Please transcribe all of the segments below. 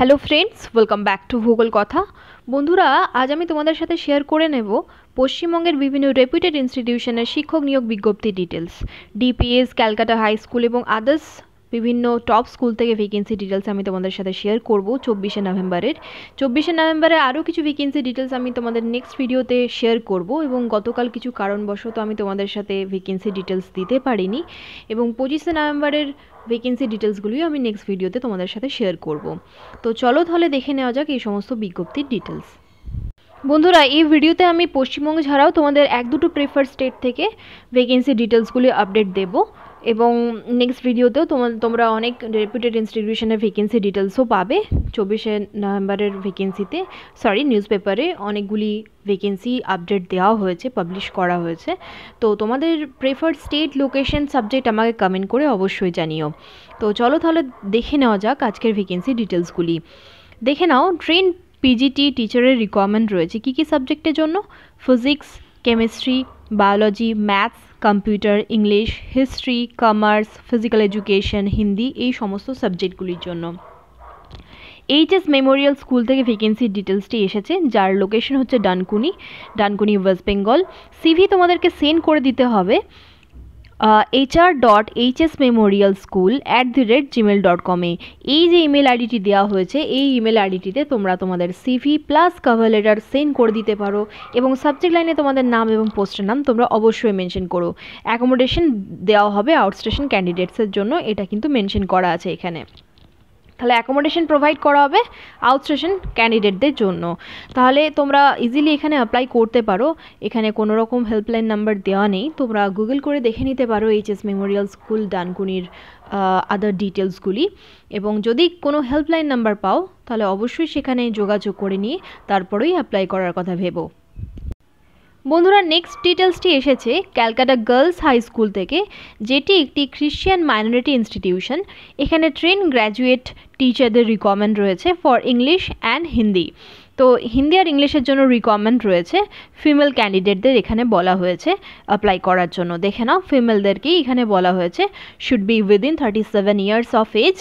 Hello friends, welcome back to ভূগোল কথা। বন্ধুরা, আজ আমি তোমাদের সাথে শেয়ার করে নেব পশ্চিমবঙ্গের বিভিন্ন রেপুটেড ইনস্টিটিউশনের শিক্ষক নিয়োগ বিজ্ঞপ্তি details, DPS, Calcutta high school এবং আদার্স বিভিন্ন টপ স্কুল থেকে ভ্যাকেন্সি ডিটেলস আমি তোমাদের সাথে শেয়ার করব 24শে নভেম্বরে আরও কিছু ভ্যাকেন্সি ডিটেলস আমি তোমাদের নেক্সট ভিডিওতে শেয়ার করব এবং গতকাল কিছু কারণবশত আমি তোমাদের সাথে ভ্যাকেন্সি ডিটেলস দিতে পারিনি এবং 25শে নভেম্বরের ভ্যাকেন্সি ডিটেলসগুলিও আমি নেক্সট ভিডিওতে তোমাদের সাথে শেয়ার করব। তো চলো তাহলে দেখে নেওয়া যাক এই সমস্ত বিজ্ঞপ্তির ডিটেলস। বন্ধুরা, এই ভিডিওতে আমি পশ্চিমবঙ্গ ছাড়াও তোমাদের এক দুটো প্রেফার স্টেট থেকে ভ্যাকেন্সি ডিটেলসগুলি আপডেট দেব এবং নেক্সট ভিডিওতেও তোমরা অনেক রেপুটেড ইনস্টিটিউশনের ভ্যাকেন্সি ডিটেলসও পাবে। 24শে নভেম্বরের নিউজ পেপারে অনেকগুলি ভ্যাকেন্সি আপডেট দেওয়া হয়েছে, পাবলিশ করা হয়েছে। তো তোমাদের প্রেফার্ড স্টেট, লোকেশন, সাবজেক্ট আমাকে কমেন্ট করে অবশ্যই জানিও। তো চলো তাহলে দেখে নেওয়া যাক আজকের ভ্যাকেন্সি ডিটেলসগুলি। দেখে নাও, ট্রেন পিজিটি টিচারের রিকোয়ারমেন্ট রয়েছে কী কী সাবজেক্টের জন্য: physics, chemistry, biology, maths, computer, English, history, commerce, physical education, Hindi, এই সমস্ত সাবজেক্টগুলির জন্য। এইচএস মেমোরিয়াল স্কুল থেকে ভ্যাকেন্সির ডিটেলসটি এসেছে, যার লোকেশন হচ্ছে ডানকুনি, ওয়েস্ট বেঙ্গল। সিভি তোমাদেরকে সেন্ড করে দিতে হবে hr.hsmemorialschool@gmail.com এই যে ইমেল আইডিটি দেওয়া হয়েছে, এই ইমেল আইডিটিতে তোমরা তোমাদের CV plus cover letter send করে দিতে পারো এবং সাবজেক্ট লাইনে তোমাদের নাম এবং পোস্টের নাম তোমরা অবশ্যই মেনশন করো। অ্যাকোমোডেশন দেওয়া হবে আউটস্টেশন ক্যান্ডিডেটসের জন্য, এটা কিন্তু মেনশন করা আছে এখানে। তাহলে অ্যাকোমোডেশন প্রোভাইড করা হবে আউটস্টেশন ক্যান্ডিডেটদের জন্য। তাহলে তোমরা ইজিলি এখানে অ্যাপ্লাই করতে পারো। এখানে কোনো রকম হেল্পলাইন নাম্বার দেওয়া নেই, তোমরা গুগল করে দেখে নিতে পারো এইচএস মেমোরিয়াল স্কুল ডানকুনির আদার ডিটেলসগুলি, এবং যদি কোনো হেল্পলাইন নাম্বার পাও তাহলে অবশ্যই সেখানে যোগাযোগ করে নিয়ে তারপরেই অ্যাপ্লাই করার কথা ভেবো। বন্ধুরা, নেক্সট ডিটেলসটি এসেছে ক্যালকাটা গার্লস হাই স্কুল থেকে, যেটি একটি খ্রিশ্চান মাইনরিটি ইনস্টিটিউশন। এখানে ট্রেন গ্র্যাজুয়েট টিচারদের রিকোয়ারমেন্ট রয়েছে ফর ইংলিশ অ্যান্ড হিন্দি। তো হিন্দি আর ইংলিশের জন্য রিকোয়ারমেন্ট রয়েছে। ফিমেল ক্যান্ডিডেটদের এখানে বলা হয়েছে অ্যাপ্লাই করার জন্য। দেখে নাও, ফিমেলদেরকেই এখানে বলা হয়েছে should be within 37 years of age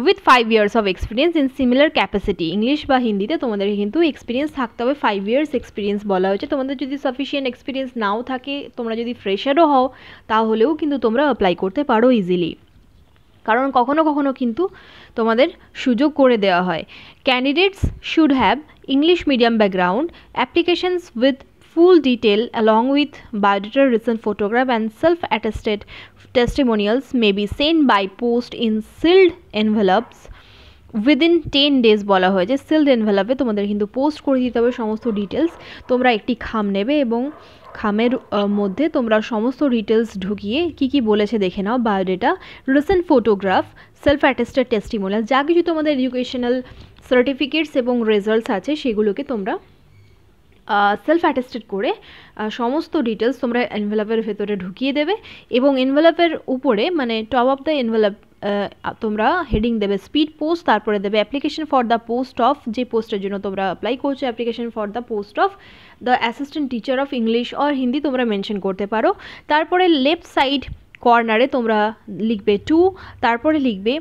with 5 years of experience in similar capacity. English বা হিন্দিতে তোমাদের কিন্তু এক্সপিরিয়েন্স থাকতে হবে, 5 ইয়ার্স এক্সপিরিয়েন্স বলা হয়েছে। তোমাদের যদি সাফিসিয়েন্ট এক্সপিরিয়েন্স নাও থাকে, তোমরা যদি ফ্রেশারও হও, তাহলেও কিন্তু তোমরা অ্যাপ্লাই করতে পারো ইজিলি, কারণ কখনো কখনো কিন্তু তোমাদের সুযোগ করে দেওয়া হয়। Candidates should have English medium background. Applications with full detail along with biodata, recent photograph and self-attested testimonials may be sent by post in sealed envelopes within 10 days বলা হয়েছে। সিল্ড এনভেলপে তোমাদের কিন্তু পোস্ট করে দিতে হবে সমস্ত ডিটেলস। তোমরা একটি খাম নেবে এবং খামের মধ্যে তোমরা সমস্ত ডিটেলস ঢুকিয়ে কি বলেছে দেখে নাও: biodata, recent photograph, self attested testimonial, যা কিছু তোমাদের এডুকেশনাল সার্টিফিকেটস এবং রেজাল্টস আছে সেগুলোকে তোমরা সেলফ অ্যাটেস্টেড করে সমস্ত ডিটেলস তোমরা এনভেলপের ভেতরে ঢুকিয়ে দেবে এবং এনভেলপের উপরে, মানে টপ অফ দ্য এনভেলপ, তোমরা হেডিং দেবে স্পিড পোস্ট, তারপরে দেবে application for the post of, যে পোস্টের জন্য তোমরা অ্যাপ্লাই করছো, application for the post of the assistant teacher of English or Hindi তোমরা মেনশন করতে পারো। তারপরে লেফট সাইড কর্নারে তোমরা লিখবে টু, তারপরে লিখবে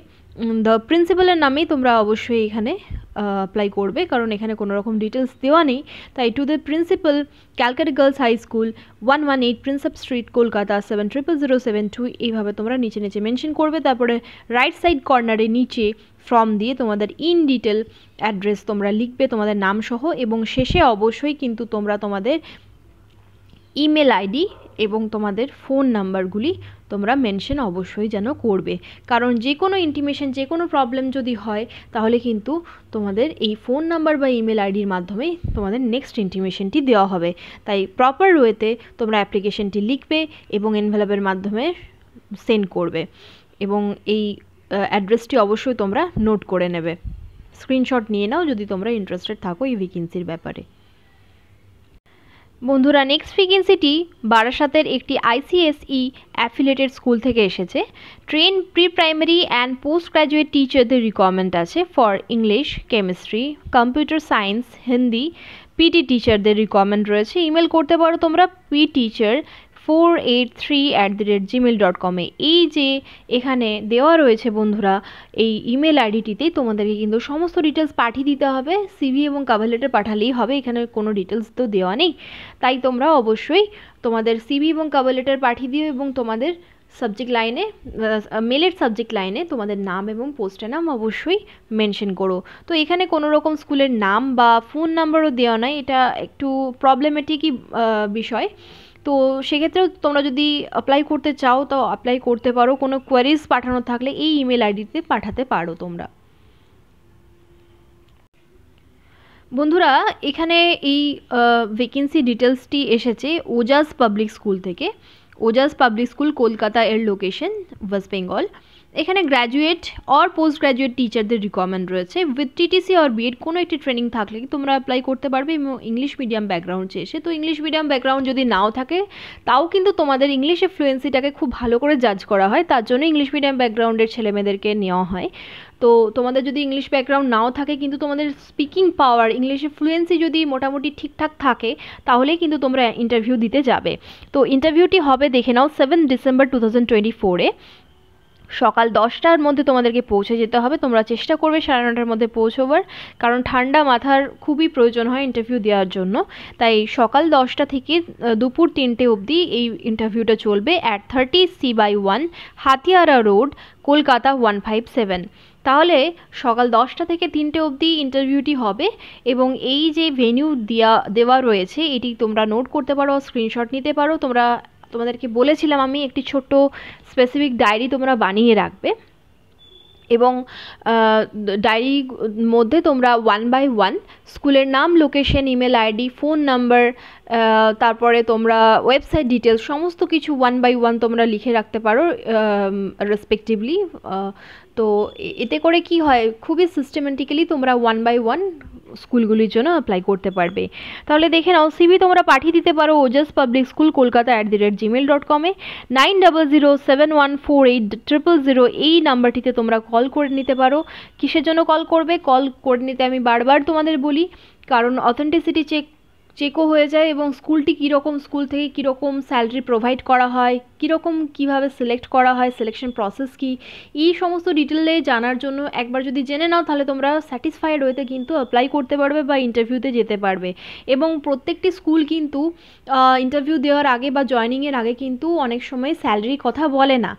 দ্য প্রিন্সিপালের নামেই তোমরা অবশ্যই এখানে অ্যাপ্লাই করবে, কারণ এখানে কোনো রকম ডিটেলস দেওয়া নেই। তাই to the principal, Calcutta girls high school, 118 Prinsep street, Kolkata 700072, এইভাবে তোমরা নিচে মেনশন করবে। তারপরে রাইট সাইড কর্নারে নিচে ফ্রম দিয়ে তোমাদের ইন ডিটেল অ্যাড্রেস তোমরা লিখবে, তোমাদের নাম সহ, এবং শেষে অবশ্যই কিন্তু তোমরা তোমাদের ইমেল আইডি এবং তোমাদের ফোন নাম্বারগুলি তোমরা মেনশন অবশ্যই যেন করবে, কারণ যে কোনো ইন্টিমেশন, যে কোনো প্রবলেম যদি হয় তাহলে কিন্তু তোমাদের এই ফোন নাম্বার বা ইমেল আইডির মাধ্যমেই তোমাদের নেক্সট ইন্টিমেশনটি দেওয়া হবে। তাই প্রপার ওয়েতে তোমরা অ্যাপ্লিকেশনটি লিখবে এবং এনভেলপের মাধ্যমে সেন্ড করবে, এবং এই অ্যাড্রেসটি অবশ্যই তোমরা নোট করে নেবে, স্ক্রিনশট নিয়ে নাও যদি তোমরা ইন্টারেস্টেড থাকো এই ভ্যাকেন্সির ব্যাপারে। বন্ধুরা, নেক্সট ভ্যাকেন্সিটি বারাসাতের একটি আইসিএসই অ্যাফিলিয়েটেড স্কুল থেকে এসেছে। Trained pre primary and post graduate টিচারদের রিকোয়ারমেন্ট আছে for English, chemistry, computer science, Hindi. PT টিচারদের রিকোয়ারমেন্ট রয়েছে। ইমেল করতে পারো তোমরা pteacher 483@gmail.com এই যে এখানে দেওয়া রয়েছে বন্ধুরা, এই ইমেল আইডিটিতেই তোমাদেরকে কিন্তু সমস্ত ডিটেলস পাঠিয়ে দিতে হবে। সিভি এবং কভার লেটার পাঠালেই হবে, এখানে কোনো ডিটেলস তো দেওয়া নেই। তাই তোমরা অবশ্যই তোমাদের সিভি এবং কভার লেটার পাঠিয়ে দিও এবং তোমাদের সাবজেক্ট লাইনে, মেলের সাবজেক্ট লাইনে তোমাদের নাম এবং পোস্টের নাম অবশ্যই মেনশন করো। তো এখানে কোনো রকম স্কুলের নাম বা ফোন নাম্বারও দেওয়া নয়, এটা একটু প্রবলেমেটিকই বিষয়। তো সেক্ষেত্রেও তোমরা যদি অ্যাপ্লাই করতে চাও তো অ্যাপ্লাই করতে পারো। কোনো কোয়ারিজ পাঠানো থাকলে এই ইমেল আইডিতে পাঠাতে পারো তোমরা। বন্ধুরা এখানে এই ভ্যাকেন্সি ডিটেলসটি এসেছে ওজাস পাবলিক স্কুল থেকে। ওজাস পাবলিক স্কুল কলকাতা এর লোকেশন ওয়েস্ট বেঙ্গল। এখানে গ্র্যাজুয়েট আর পোস্ট গ্র্যাজুয়েট টিচারদের রিকোয়ারমেন্ট রয়েছে। উইথ টিটিসি আর বিএড কোনো একটি ট্রেনিং থাকলে তোমরা অ্যাপ্লাই করতে পারবে এবং ইংলিশ মিডিয়াম ব্যাকগ্রাউন্ড চেয়েছে। তো ইংলিশ মিডিয়াম ব্যাকগ্রাউন্ড যদি নাও থাকে তাও কিন্তু তোমাদের ইংলিশে ফ্লুয়েন্সিটাকে খুব ভালো করে জাজ করা হয়, তার জন্য ইংলিশ মিডিয়াম ব্যাকগ্রাউন্ডের ছেলেমেয়েদেরকে নেওয়া হয়। তো তোমাদের যদি ইংলিশ ব্যাকগ্রাউন্ড নাও থাকে কিন্তু তোমাদের স্পিকিং পাওয়ার, ইংলিশে ফ্লুয়েন্সি যদি মোটামুটি ঠিকঠাক থাকে তাহলেই কিন্তু তোমরা ইন্টারভিউ দিতে যাবে। তো ইন্টারভিউটি হবে দেখে নাও 7 ডিসেম্বর 2024-এ সকাল 10টার মধ্যে তোমাদেরকে পৌঁছে যেতে হবে। তোমরা চেষ্টা করবে 9:30টার মধ্যে পৌঁছবার, কারণ ঠান্ডা মাথার খুবই প্রয়োজন হয় ইন্টারভিউ দেওয়ার জন্য। তাই সকাল 10টা থেকে দুপুর 3টে অবধি এই ইন্টারভিউটা চলবে at 30C/1 Hatiara road, Kolkata 157। তাহলে সকাল 10টা থেকে 3টে অবধি ইন্টারভিউটি হবে এবং এই যে ভেন্যু দেওয়া রয়েছে এটি তোমরা নোট করতে পারো, স্ক্রিনশট নিতে পারো। তোমাদেরকে বলেছিলাম আমি একটি ছোট্ট স্পেসিফিক ডায়েরি তোমরা বানিয়ে রাখবে এবং ডায়েরির মধ্যে তোমরা 1 by 1 স্কুলের নাম, location, email ID, phone number, তারপরে তোমরা ওয়েবসাইট ডিটেলস সমস্ত কিছু 1 by 1 তোমরা লিখে রাখতে পারো রেসপেক্টিভলি। তো এতে করে কি হয়, খুবই সিস্টেমেটিক্যালি তোমরা 1 by 1 স্কুলগুলির জন্য অ্যাপ্লাই করতে পারবে। তাহলে দেখে নাও, সিভি তোমরা পাঠিয়ে দিতে পারো ওজাস পাবলিক স্কুল কলকাতা @gmail.com-এ। 9007148000 এই নাম্বারটিতে তোমরা কল করে নিতে পারো। কিসের জন্য কল করবে? কল করে নিতে আমি বারবার তোমাদের বলি, কারণ অথেন্টিসিটি চেকও হয়ে যায় এবং স্কুলটি কীরকম, স্কুল থেকে কীরকম স্যালারি প্রোভাইড করা হয়, কীভাবে সিলেক্ট করা হয়, সিলেকশন প্রসেস কী, এই সমস্ত ডিটেলে জানার জন্য একবার যদি জেনে নাও তাহলে তোমরা স্যাটিসফাইড হতে কিন্তু অ্যাপ্লাই করতে পারবে বা ইন্টারভিউতে যেতে পারবে। এবং প্রত্যেকটি স্কুল কিন্তু ইন্টারভিউ দেওয়ার আগে বা জয়নিংয়ের আগে কিন্তু অনেক সময় স্যালারির কথা বলে না।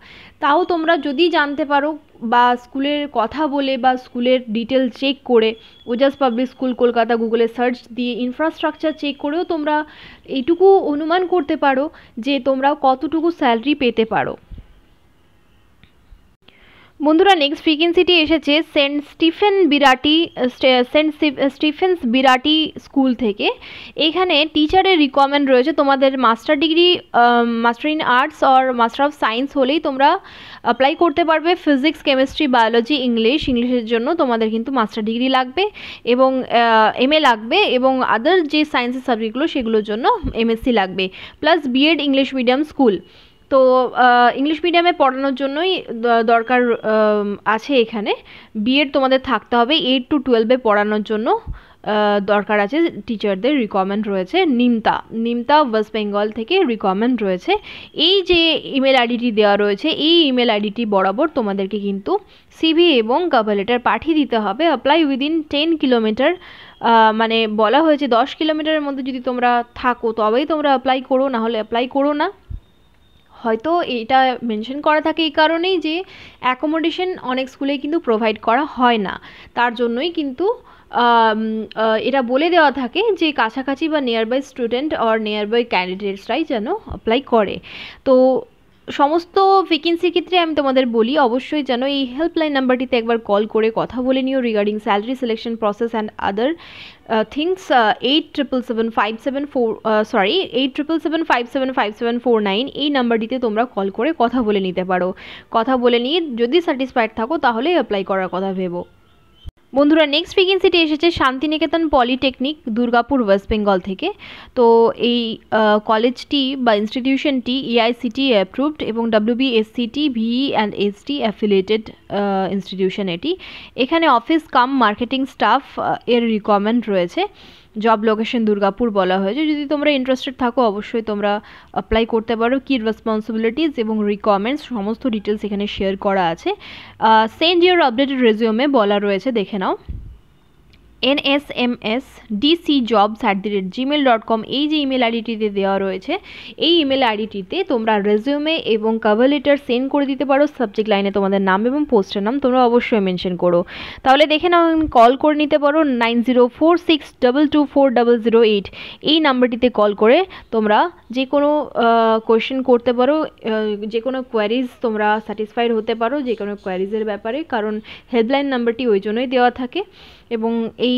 তাও তোমরা যদি জানতে পারো বা স্কুলের কথা বলে বা স্কুলের ডিটেল চেক করে, ওজাস পাবলিক স্কুল কলকাতা গুগলে সার্চ দিয়ে ইনফ্রাস্ট্রাকচার চেক করেও তোমরা এইটুকু অনুমান করতে পারো যে তোমরা কতটুকু স্যালারি পেতে পারো। বন্ধুরা নেক্সট ভ্যাকেন্সিটি এসেছে সেন্ট স্টিফেন্স বিরাটি স্কুল থেকে। এখানে টিচারের রিকোয়ারমেন্ট রয়েছে। তোমাদের master degree, master in arts আর মাস্টার অফ সায়েন্স হলেই তোমরা অ্যাপ্লাই করতে পারবে। ফিজিক্স, কেমিস্ট্রি, বায়োলজি, ইংলিশের জন্য তোমাদের কিন্তু মাস্টার ডিগ্রি লাগবে এবং MA লাগবে এবং আদার যে সায়েন্সের সাবজেক্টগুলো সেগুলোর জন্য MSc লাগবে, plus B Ed English medium school. তো ইংলিশ মিডিয়ামে পড়ানোর জন্যই দরকার আছে। এখানে বিএড তোমাদের থাকতে হবে। 8 to 12-এ পড়ানোর জন্য দরকার আছে, টিচারদের রিকোয়ারমেন্ট রয়েছে। নিমতা ওয়েস্ট বেঙ্গল থেকে রিকোয়ারমেন্ট রয়েছে। এই যে ইমেল আইডিটি দেওয়া রয়েছে এই ইমেল আইডিটি বরাবর তোমাদেরকে কিন্তু সিভি এবং কভার লেটার পাঠিয়ে দিতে হবে। অ্যাপ্লাই উইদিন 10 কিলোমিটার, মানে বলা হয়েছে 10 কিলোমিটারের মধ্যে যদি তোমরা থাকো তবেই তোমরা অ্যাপ্লাই করো, না হলে অ্যাপ্লাই করো না। হয়তো এটা মেনশন করা থাকে এই কারণেই যে অ্যাকোমোডেশন অনেক স্কুলে কিন্তু প্রোভাইড করা হয় না, তার জন্যই কিন্তু এটা বলে দেওয়া থাকে যে কাছাকাছি বা নিয়ারবাই স্টুডেন্ট আর নিয়ারবাই ক্যান্ডিডেটসরাই যেন অ্যাপ্লাই করে। তো সমস্ত ভ্যাকেন্সির ক্ষেত্রে আমি তোমাদের বলি অবশ্যই যেন এই হেল্পলাইন নাম্বারটিতে একবার কল করে কথা বলে নিও regarding salary, selection process and other things. 8777574749 এই নাম্বারটিতে তোমরা কল করে কথা বলে নিতে পারো। কথা বলে নিয়ে যদি স্যাটিসফাইড থাকো তাহলে অ্যাপ্লাই করার কথা ভেবো। বন্ধুরা নেক্সট ভ্যাকেন্সিটি এসেছে শান্তিনিকেতন পলিটেকনিক দুর্গাপুর ওয়েস্ট বেঙ্গল থেকে। তো এই কলেজটি বা ইনস্টিটিউশনটি এআইসিটিই অ্যাপ্রুভড এবং WBSCT VE and ST affiliated institution এটি। এখানে অফিস কাম মার্কেটিং স্টাফ এর রিকোয়ারমেন্ট রয়েছে। জব লোকেশন দুর্গাপুর বলা হয়েছে। যদি তোমরা ইন্টারেস্টেড থাকো অবশ্যই তোমরা অ্যাপ্লাই করতে পারো। কি রেসপন্সিবিলিটিস এবং রিকোয়ারমেন্টস সমস্ত ডিটেলস এখানে শেয়ার করা আছে। সেন্ড ইউর আপডেটেড রেজিউমে বলা রয়েছে, দেখে নাও। nsmsdcjobs@gmail.com এই যে ইমেল আইডিটিতে দেওয়া রয়েছে, এই ইমেল আইডিটিতে তোমরা রেজিউমে এবং কভার লেটার সেন্ড করে দিতে পারো। সাবজেক্ট লাইনে তোমাদের নাম এবং পোস্টের নাম তোমরা অবশ্যই মেনশন করো। তাহলে দেখে নাও, কল করে নিতে পারো 9046224008 এই নাম্বারটিতে কল করে তোমরা যে কোনো কোয়েশ্চেন করতে পারো, যে কোনো কোয়ারিজ তোমরা স্যাটিসফাইড হতে পারো যে কোনো কোয়ারিজের ব্যাপারে, কারণ হেল্পলাইন নাম্বারটি ওই জন্যই দেওয়া থাকে। এবং এই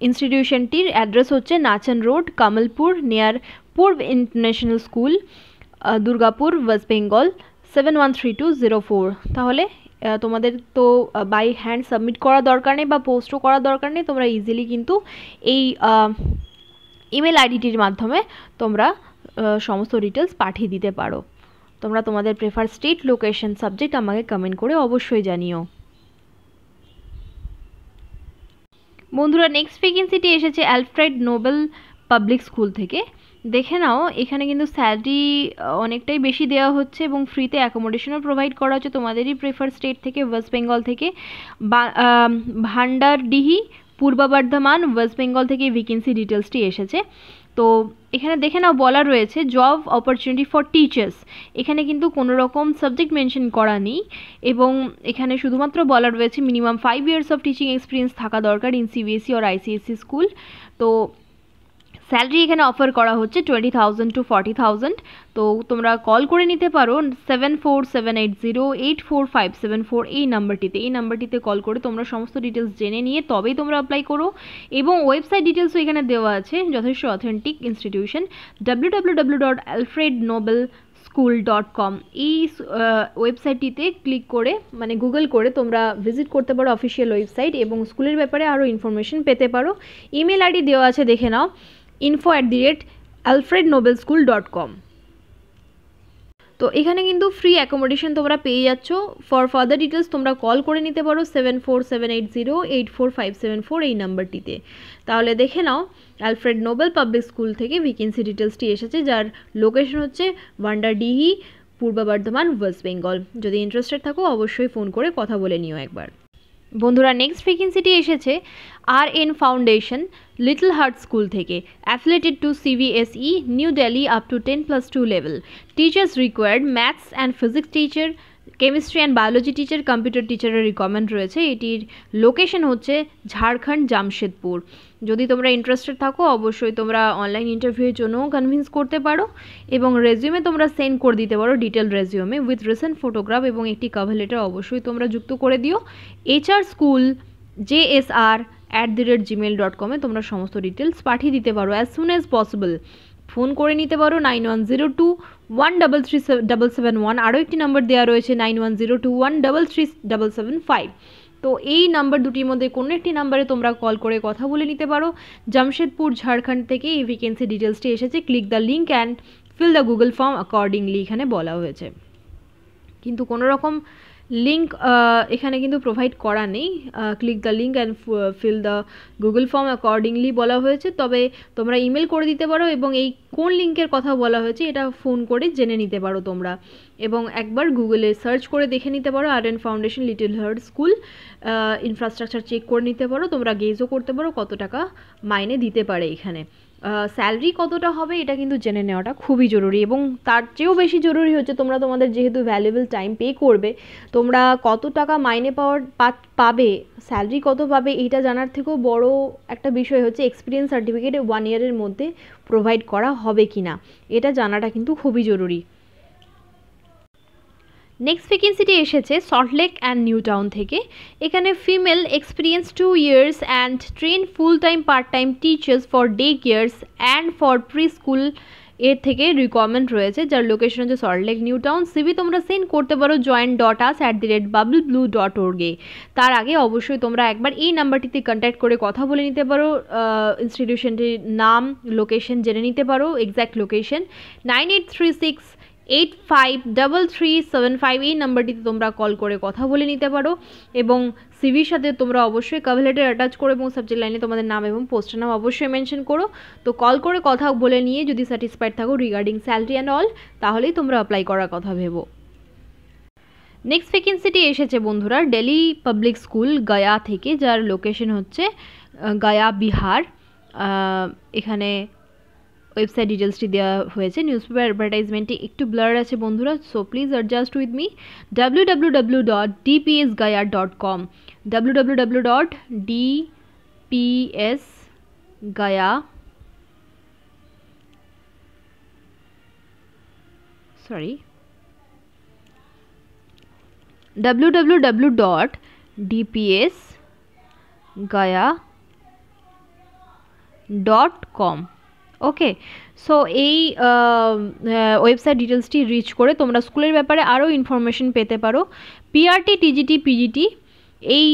ইনস্টিটিউশনটির অ্যাড্রেস হচ্ছে নাচন রোড, কামালপুর, নিয়ার পূর্ব international school, Durgapur, West Bengal 713204। তাহলে তোমাদের তো বাই হ্যান্ড সাবমিট করা দরকার নেই বা পোস্টও করা দরকার নেই, তোমরা ইজিলি কিন্তু এই ইমেল আইডিটির মাধ্যমে তোমরা সমস্ত ডিটেলস পাঠিয়ে দিতে পারো। তোমরা তোমাদের প্রেফার স্টেট, লোকেশন, সাবজেক্ট আমাকে কমেন্ট করে অবশ্যই জানিও। বন্ধুরা নেক্সট ভ্যাকেন্সিটি এসেছে অ্যালফ্রেড নোবেল পাবলিক স্কুল থেকে। দেখে নাও, এখানে কিন্তু স্যালারি অনেকটাই বেশি দেওয়া হচ্ছে এবং ফ্রিতে অ্যাকোমোডেশনও প্রোভাইড করা হচ্ছে তোমাদেরই প্রেফার স্টেট থেকে, ওয়েস্ট বেঙ্গল থেকে। ভান্ডারডিহি, পূর্ব বর্ধমান, ওয়েস্ট বেঙ্গল থেকে ভ্যাকেন্সি ডিটেলসটি এসেছে। তো এখানে দেখে নাও বলা রয়েছে জব অপরচুনিটি ফর টিচার্স। এখানে কিন্তু কোনো রকম সাবজেক্ট মেনশন করা নেই এবং এখানে শুধুমাত্র বলা রয়েছে minimum 5 years of teaching experience থাকা দরকার in CBSE or ICSE school. তো স্যালারি এখানে অফার করা হচ্ছে 20,000 to 40,000। তো তোমরা কল করে নিতে পারো 7478084574 এই নাম্বারটিতে কল করে তোমরা সমস্ত ডিটেলস জেনে নিয়ে তবেই তোমরা অ্যাপ্লাই করো। এবং ওয়েবসাইট ডিটেলসও এখানে দেওয়া আছে, যথেষ্ট অথেন্টিক ইনস্টিটিউশন, www.alfrednobelschool.com এই ওয়েবসাইটটিতে ক্লিক করে মানে গুগল করে তোমরা ভিজিট করতে পারো অফিসিয়াল ওয়েবসাইট এবং স্কুলের ব্যাপারে আরও ইনফরমেশন পেতে পারো। ইমেল আইডি দেওয়া আছে, দেখে নাও, info@alfrednobelschool.com। তো এখানে কিন্তু ফ্রি অ্যাকোমোডেশন তোমরা পেয়ে যাচ্ছ। ফর ফার্দার ডিটেলস তোমরা কল করে নিতে পারো 7478084574 এই নাম্বারটিতে। তাহলে দেখে নাও, অ্যালফ্রেড নোবেল পাবলিক স্কুল থেকে ভ্যাকেন্সি ডিটেলসটি এসেছে, যার লোকেশন হচ্ছে ভান্ডারডিহি, পূর্ব বর্ধমান, ওয়েস্ট বেঙ্গল। যদি ইন্টারেস্টেড থাকো অবশ্যই ফোন করে কথা বলে নিও একবার। বন্ধুরা নেক্সট ভ্যাকেন্সিটি এসেছে RN foundation little heart school থেকে, affiliated to CBSE New Delhi up to 10+2 level. Teachers required maths and physics teacher, chemistry and biology teacher, computer টিচারের রিকোয়ারমেন্ট রয়েছে। এটির লোকেশন হচ্ছে ঝাড়খণ্ড, জামশেদপুর। যদি তোমরা ইন্টারেস্টেড থাকো অবশ্যই তোমরা অনলাইন ইন্টারভিউয়ের জন্যও কনভিন্স করতে পারো এবং রেজিউমে তোমরা সেন্ড করে দিতে পারো, detail resume with recent photograph এবং একটি কভার লেটার অবশ্যই তোমরা যুক্ত করে দিও। hrSchoolJSR@gmail.com তোমরা সমস্ত ডিটেলস পাঠিয়ে দিতে পারো as soon as possible. Phone করে নিতে পারো 9102133771। আরও একটি নাম্বার দেওয়া রয়েছে 9102133775। তো এই নাম্বার দুটির মধ্যে কোনো একটি নাম্বারে তোমরা কল করে কথা বলে নিতে পারো। জামশেদপুর, ঝাড়খণ্ড থেকে এই ভ্যাকেন্সি ডিটেলসটি এসেছে। Click the link and fill the Google form accordingly এখানে বলা হয়েছে, কিন্তু কোনো রকম লিঙ্ক এখানে কিন্তু প্রোভাইড করা নেই। Click the link and fill the Google form accordingly বলা হয়েছে, তবে তোমরা ইমেল করে দিতে পারো এবং এই কোন লিঙ্কের কথা বলা হয়েছে এটা ফোন করে জেনে নিতে পারো তোমরা, এবং একবার গুগলে সার্চ করে দেখে নিতে পারো RN foundation little heart school, infrastructure check করে নিতে পারো, তোমরা গেজও করতে পারো কত টাকা মাইনে দিতে পারে এখানে। স্যালারি কতটা হবে এটা কিন্তু জেনে নেওয়াটা খুবই জরুরি, এবং তার চেয়েও বেশি জরুরি হচ্ছে তোমরা তোমাদের যেহেতু ভ্যালুয়েবল টাইম পে করবে, তোমরা কত টাকা মাইনে পাবে, স্যালারি কত পাবে এইটা জানার থেকেও বড় একটা বিষয় হচ্ছে এক্সপিরিয়েন্স সার্টিফিকেট 1 yearএর মধ্যে প্রোভাইড করা হবে কি না, এটা জানাটা কিন্তু খুবই জরুরি। নেক্সট ভ্যাকেন্সিটি এসেছে সল্টলেক অ্যান্ড নিউ টাউন থেকে। এখানে female experience 2 years and train full time part time teachers for day cares and for pre school এর থেকে রিকোয়ারমেন্ট রয়েছে, যার লোকেশন হচ্ছে সল্টলেক নিউ টাউন। সিভি তোমরা সেন্ড করতে পারো join.us@bubbleblu.org এ। তার আগে অবশ্যই তোমরা একবার এই নাম্বারটিতে কন্ট্যাক্ট করে কথা বলে নিতে পারো, ইনস্টিটিউশনটির নাম, লোকেশন জেনে নিতে পারো, এক্স্যাক্ট লোকেশন। 9836853375 এই নাম্বারটিতে তোমরা কল করে কথা বলে নিতে পারো। এবং সিভির সাথে তোমরা অবশ্যই কভার লেটার অ্যাটাচ করো এবং সাবজেক্ট লাইনে তোমাদের নাম এবং পোস্টের নাম অবশ্যই মেনশন করো। তো কল করে কথা বলে নিয়ে যদি স্যাটিসফাইড থাকো রিগার্ডিং স্যালারি অ্যান্ড অল, তাহলেই তোমরা অ্যাপ্লাই করার কথা ভেবো। নেক্সট ভ্যাকেন্সিটি এসেছে বন্ধুরা দিল্লি পাবলিক স্কুল গয়া থেকে, যার লোকেশন হচ্ছে গয়া বিহার। এখানে ওয়েবসাইট ডিটেলসটি দেওয়া হয়েছে। নিউজ পেপার অ্যাডভার্টাইজমেন্টটি একটু ব্লার আছে বন্ধুরা, so please adjust with me. www.dpsgaya.com www.dpsgaya.com। Okay, so এই ওয়েবসাইট ডিটেলসটি রিচ করে তোমরা স্কুলের ব্যাপারে আরও ইনফরমেশন পেতে পারো। পিআরটি, টিজিটি, পিজিটি এই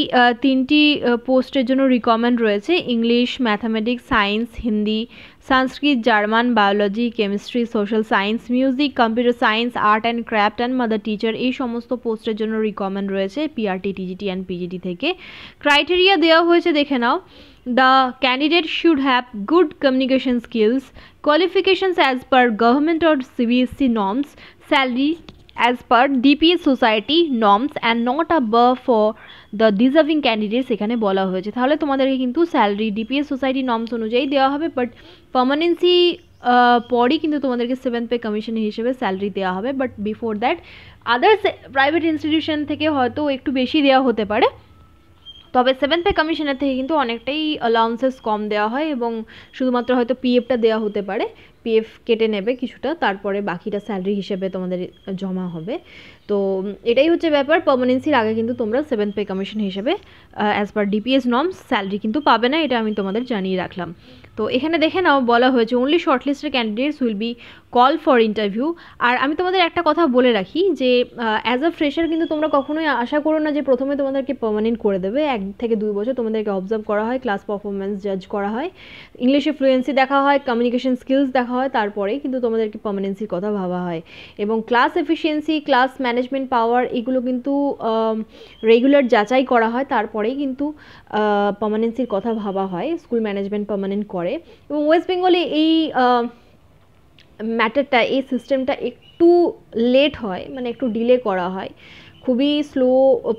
তিনটি পোস্টের জন্য রিকোয়ারমেন্ট রয়েছে। English, mathematics, science, Hindi, Sanskrit, German, biology, chemistry, social science, music, computer science, art and craft and mother teacher এই সমস্ত পোস্টের জন্য রিকোয়ারমেন্ট রয়েছে পিআরটি, টিজিটি অ্যান্ড পিজিটি থেকে। ক্রাইটেরিয়া দেওয়া হয়েছে, দেখে নাও। The candidate should have good communication skills, qualifications as per government or CBSE norms, salary as per DPS society norms and not above for the deserving candidates এখানে বলা হয়েছে। তাহলে তোমাদেরকে কিন্তু স্যালারি ডিপিএস সোসাইটি নর্মস অনুযায়ী দেওয়া হবে, but পার্মানেন্সি পরই কিন্তু তোমাদেরকে 7th পে কমিশন হিসেবে স্যালারি দেওয়া হবে। But before that others private institution থেকে হয়তো একটু বেশি দেওয়া হতে পারে, তবে 7th পে কমিশনের থেকে কিন্তু অনেকটাই অ্যালাউন্সেস কম দেওয়া হয় এবং শুধুমাত্র হয়তো পিএফটা দেওয়া হতে পারে, পিএফ কেটে নেবে কিছুটা, তারপরে বাকিটা স্যালারি হিসেবে তোমাদের জমা হবে। তো এটাই হচ্ছে ব্যাপার। পার্মানেন্সির আগে কিন্তু তোমরা 7th পে কমিশন হিসেবে as per DPS norms salary কিন্তু পাবে না, এটা আমি তোমাদের জানিয়ে রাখলাম। তো এখানে দেখে নাও বলা হয়েছে only shortlisted candidates will be call for interview. আর আমি তোমাদের একটা কথা বলে রাখি যে অ্যাজ আ ফ্রেশার কিন্তু তোমরা কখনোই আশা করো না যে প্রথমে তোমাদেরকে পার্মানেন্ট করে দেবে। 1 থেকে 2 বছর তোমাদেরকে অবজার্ভ করা হয়, ক্লাস পারফরমেন্স জাজ করা হয়, ইংলিশে ফ্লুয়েন্সি দেখা হয়, কমিউনিকেশন স্কিলস দেখা হয়, তারপরেই কিন্তু তোমাদেরকে পার্মানেন্সির কথা ভাবা হয়। এবং ক্লাস এফিসিয়েন্সি, ক্লাস ম্যানেজমেন্ট পাওয়ার এগুলো কিন্তু রেগুলার যাচাই করা হয়, তারপরেই কিন্তু পার্মানেন্সির কথা ভাবা হয়। স্কুল ম্যানেজমেন্ট পার্মানেন্ট করে। এবং ওয়েস্ট বেঙ্গলে এই ম্যাটারটা, এই সিস্টেমটা একটু লেট হয়, মানে একটু ডিলে করা হয়, খুবই স্লো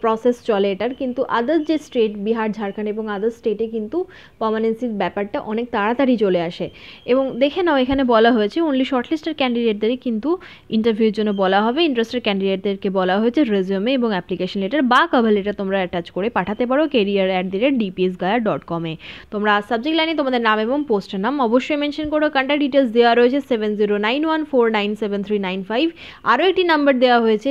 প্রসেস চলে এটার। কিন্তু আদার্স যে স্টেট বিহার, ঝাড়খণ্ড এবং আদার্স স্টেটে কিন্তু পার্মানেন্সির ব্যাপারটা অনেক তাড়াতাড়ি চলে আসে। এবং দেখে নাও এখানে বলা হয়েছে অনলি শর্টলিস্টেড ক্যান্ডিডেটদেরই কিন্তু ইন্টারভিউর জন্য বলা হবে। ইন্টারেস্টেড ক্যান্ডিডেটদেরকে বলা হয়েছে রেজিউমে এবং অ্যাপ্লিকেশন লেটার বা কভার লেটার তোমরা অ্যাটাচ করে পাঠাতে পারো career@dpsgaya.com এ। তোমরা সাবজেক্ট লাইনে তোমাদের নাম এবং পোস্টের নাম অবশ্যই মেনশন করো। কন্ট্যাক্ট ডিটেলস দেওয়া রয়েছে 7091497395। আরও একটি নাম্বার দেওয়া হয়েছে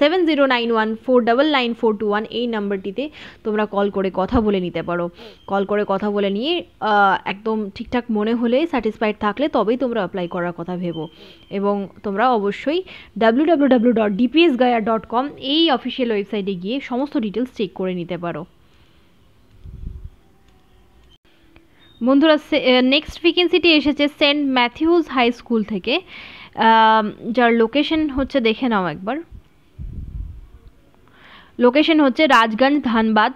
709149949921। এই নাম্বারটিতে তোমরা কল করে কথা বলে নিতে পারো। কল করে কথা বলে নিয়ে একদম ঠিকঠাক মনে হলে, স্যাটিসফাইড থাকলে তবেই তোমরা অ্যাপ্লাই করার কথা ভেবো। এবং তোমরা অবশ্যই www.dpsgaya.com এই অফিসিয়াল ওয়েবসাইটে গিয়ে সমস্ত ডিটেলস চেক করে নিতে পারো। বন্ধুরা নেক্সট ভ্যাকেন্সিটি এসেছে সেন্ট ম্যাথিউস হাই স্কুল থেকে, যার লোকেশন হচ্ছে, দেখে নাও একবার, লোকেশন হচ্ছে রাজগঞ্জ, ধানবাদ,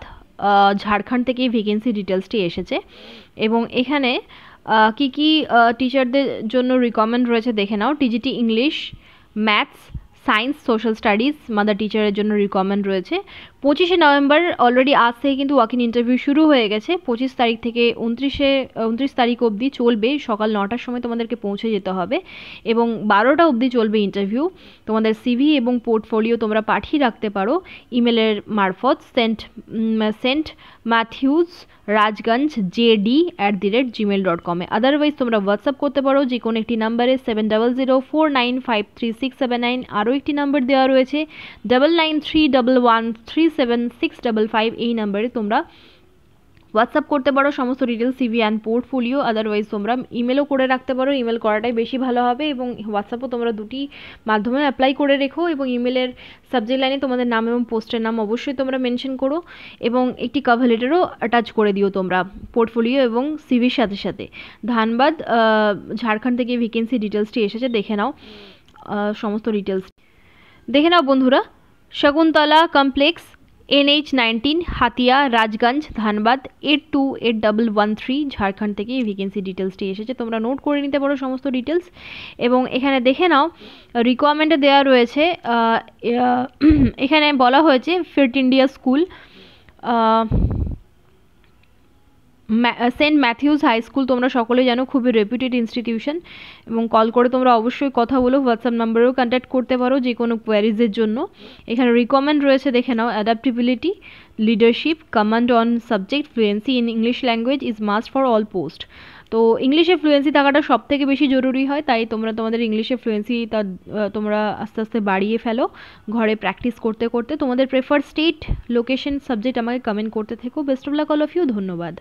ঝাড়খণ্ড থেকে এই ভ্যাকেন্সি ডিটেলসটি এসেছে। এবং এখানে কি কি টিচারদের জন্য রিকমেন্ড রয়েছে দেখে নাও। TGT English, maths, science, social studies, mother টিচারের জন্য রিকমেন্ড রয়েছে। 25শে নভেম্বর অলরেডি আজ থেকে কিন্তু ওয়াক ইন ইন্টারভিউ শুরু হয়ে গেছে। 25 তারিখ থেকে 29 তারিখ অবধি চলবে। সকাল 9টার সময় তোমাদেরকে পৌঁছে যেতে হবে এবং 12টা অবধি চলবে ইন্টারভিউ। তোমাদের সিভি এবং পোর্টফোলিও তোমরা পাঠিয়ে রাখতে পারো ইমেলের মারফত সেন্ট ম্যাথিউস রাজগঞ্জ JD@gmail.com এ। আদারওয়াইজ তোমরা হোয়াটসঅ্যাপ করতে পারো যে কোনো একটি নাম্বারে 7004953679। আরও একটি নাম্বার দেওয়া রয়েছে 9931137655। এই নাম্বারে তোমরা হোয়াটসঅ্যাপ করতে পারো সমস্ত details CV and portfolio, otherwise তোমরা ইমেলও করে রাখতে পারো, ইমেল করাটাই বেশি ভালো হবে। এবং হোয়াটসঅ্যাপও তোমরা দুটি মাধ্যমে অ্যাপ্লাই করে রেখো, এবং ইমেলের সাবজেক্ট লাইনে তোমাদের নাম এবং পোস্টের নাম অবশ্যই তোমরা মেনশন করো, এবং একটি কভার লেটারও অ্যাটাচ করে দিও তোমরা পোর্টফোলিও এবং সিভির সাথে সাথে। ধানবাদ ঝাড়খণ্ড থেকে ভ্যাকেন্সি ডিটেলসটি এসেছে, দেখে নাও সমস্ত ডিটেলস দেখে নাও বন্ধুরা। শকুন্তলা কমপ্লেক্স, NH19, হাতিয়া, রাজগঞ্জ, ধানবাদ 828113 ঝাড়খণ্ড থেকে এই ভ্যাকেন্সি ডিটেলসটি এসেছে, তোমরা নোট করে নিতে পারো সমস্ত ডিটেলস। এবং এখানে দেখে নাও রিকোয়ারমেন্টে দেওয়া রয়েছে, এখানে বলা হয়েছে fit India school, Saint Matthews high school, তোমরা সকলে জানো খুবই রেপুটেড ইনস্টিটিউশন, এবং কল করে তোমরা অবশ্যই কথা বলো, হোয়াটসঅ্যাপ নাম্বারেও কন্ট্যাক্ট করতে পারো যে কোনো কোয়ারিজের জন্য। এখানে রিকমেন্ড রয়েছে, দেখে নাও, adaptability, leadership, command on subject, fluency in English language is must for all post. তো ইংলিশে ফ্লুয়েন্সি থাকাটা সব থেকে বেশি জরুরি হয়, তাই তোমরা তোমাদের ইংলিশে ফ্লুয়েন্সি তোমরা আস্তে আস্তে বাড়িয়ে ফেলো ঘরে প্র্যাকটিস করতে করতে। তোমাদের প্রেফার স্টেট, লোকেশন, সাবজেক্ট আমাকে কমেন্ট করতে থেকো। Best of luck all of you, ধন্যবাদ।